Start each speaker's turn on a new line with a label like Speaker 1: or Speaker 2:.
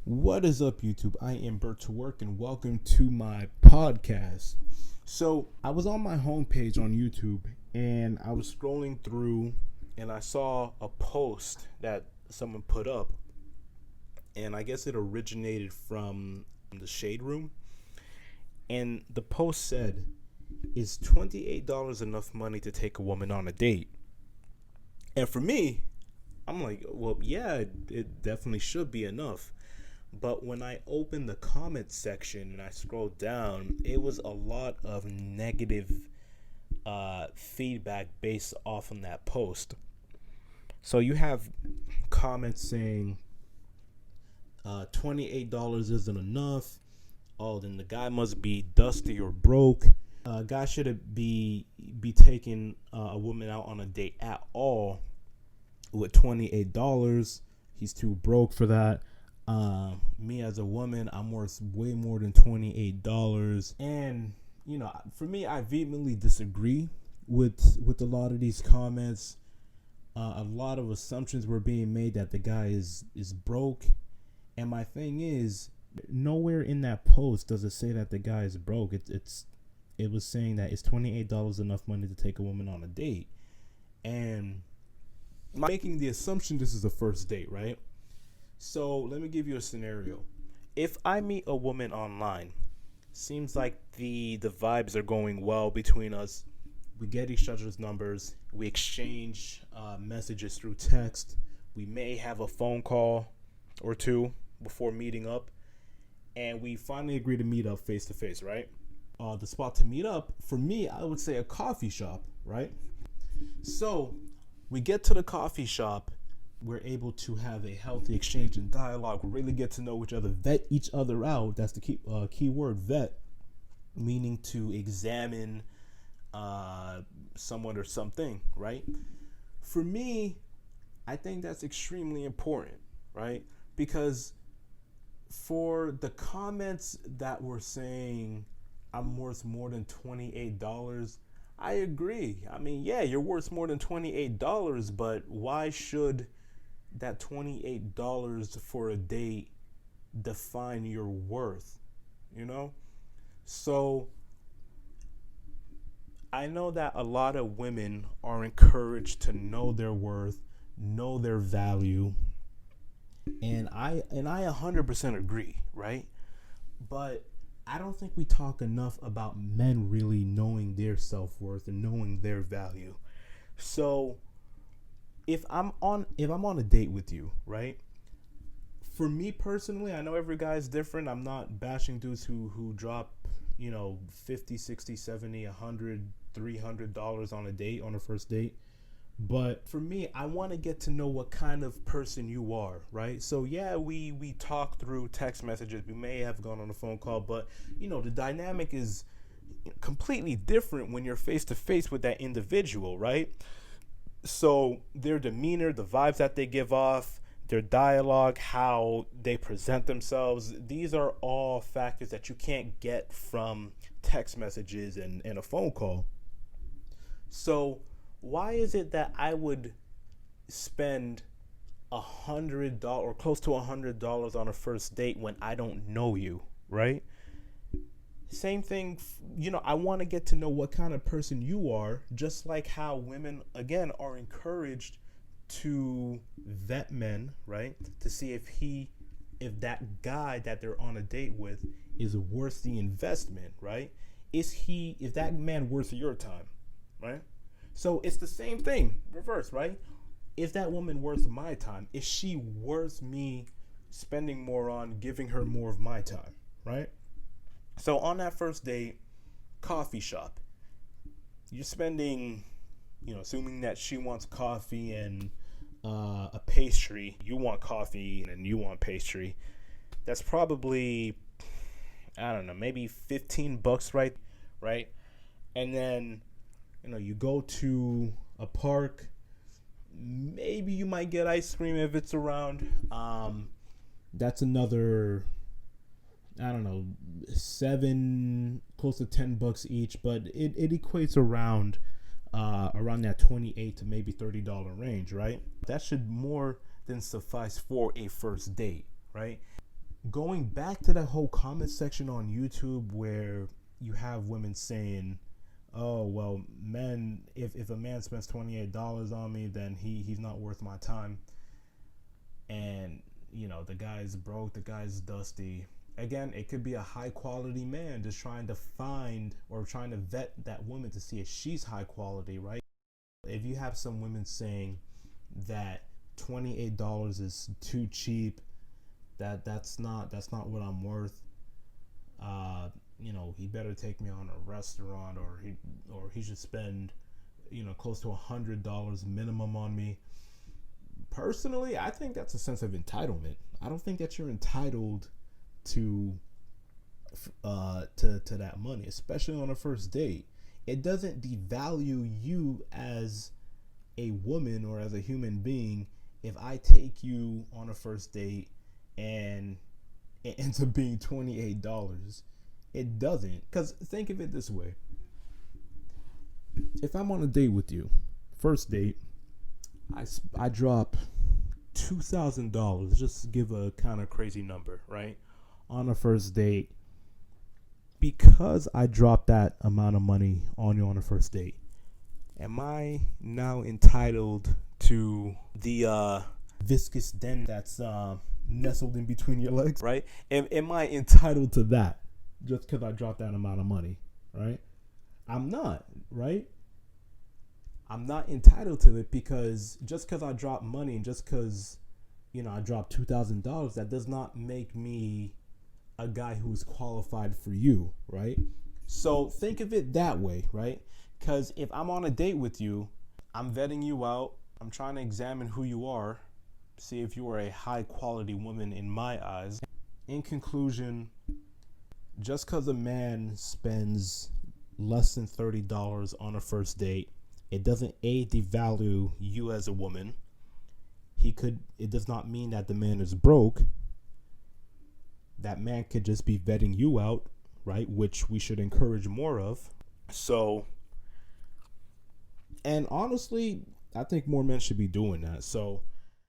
Speaker 1: What is up, YouTube? I am Bert to Work, and welcome to my podcast. So, I was on my homepage on YouTube, and I was scrolling through, and I saw a post that someone put up, and I guess it originated from the Shade Room. And the post said, "Is $28 enough money to take a woman on a date?" And for me, I'm like, well, yeah, it definitely should be enough. But when I opened the comment section and I scrolled down, it was a lot of negative feedback based off on that post. So you have comments saying $28 isn't enough. Oh, then the guy must be dusty or broke. Guy shouldn't be taking a woman out on a date at all with $28. He's too broke for that. Me as a woman, I'm worth way more than $28. And for me, I vehemently disagree with a lot of these comments. A lot of assumptions were being made that the guy is broke. And my thing is, nowhere in that post does it say that the guy is broke. It was saying that it's $28 enough money to take a woman on a date. And making the assumption this is a first date, right? So let me give you a scenario. If I meet a woman online, seems like the vibes are going well between us. We get each other's numbers. We exchange messages through text. We may have a phone call or two before meeting up. And we finally agree to meet up face to face, right? The spot to meet up, for me, I would say a coffee shop, right? So we get to the coffee shop. We're able to have a healthy exchange and dialogue, really get to know each other, vet each other out. That's the key word, vet, meaning to examine someone or something, right? For me, I think that's extremely important, right? Because for the comments that were saying I'm worth more than $28, I agree. I mean, yeah, you're worth more than $28, but why should that $28 for a date define your worth, So I know that a lot of women are encouraged to know their worth, know their value, and I 100% agree, right? But I don't think we talk enough about men really knowing their self-worth and knowing their value. So if I'm on a date with you, right? For me personally, I know every guy is different. I'm not bashing dudes who drop, 50, 60, 70, 100, $300 on a date, on a first date. But for me, I want to get to know what kind of person you are, right? So yeah, we talk through text messages. We may have gone on a phone call, but the dynamic is completely different when you're face to face with that individual, right? So their demeanor, the vibes that they give off, their dialogue, how they present themselves, these are all factors that you can't get from text messages and a phone call. So why is it that I would spend $100 or close to $100 on a first date when I don't know you, right? Same thing, I want to get to know what kind of person you are, just like how women, again, are encouraged to vet men, right? To see if that guy that they're on a date with is worth the investment, right? Is that man worth your time, right? So it's the same thing, reverse, right? Is that woman worth my time? Is she worth me spending more on, giving her more of my time, right? So on that first date, coffee shop, you're spending, assuming that she wants coffee and a pastry, you want coffee and you want pastry, that's probably, I don't know, maybe $15, right? And then, you go to a park, maybe you might get ice cream if it's around. That's another, I don't know, close to $10 each, but it equates around that $28 to maybe $30 range, right? That should more than suffice for a first date, right? going back to that whole comment section on YouTube where you have women saying, oh, well, men, if a man spends $28 on me, then he's not worth my time. And, you know, the guy's broke, the guy's dusty. Again, it could be a high quality man just trying to find or trying to vet that woman to see if she's high quality, right? If you have some women saying that $28 is too cheap, that's not what I'm worth, you know, he better take me on a restaurant, or he should spend, you know, close to $100 minimum on me. Personally, I think that's a sense of entitlement. I don't think that you're entitled to that money, especially on a first date. It doesn't devalue you as a woman or as a human being if I take you on a first date and it ends up being $28. It doesn't. Because think of it this way. If I'm on a date with you, first date, I drop $2,000, just give a kind of crazy number, right? On a first date, because I dropped that amount of money on you on a first date, am I now entitled to the viscous dent that's nestled in between your legs, right? Am I entitled to that just because I dropped that amount of money, right? I'm not, right? I'm not entitled to it, because just because I dropped money and just because, you know, I dropped $2,000, that does not make me a guy who's qualified for you, right? So think of it that way, right? Because if I'm on a date with you, I'm vetting you out. I'm trying to examine who you are, see if you are a high quality woman in my eyes. In conclusion, just because a man spends less than $30 on a first date, it doesn't devalue you as a woman. It does not mean that the man is broke. That man could just be vetting you out, right? Which we should encourage more of. So, and honestly, I think more men should be doing that. So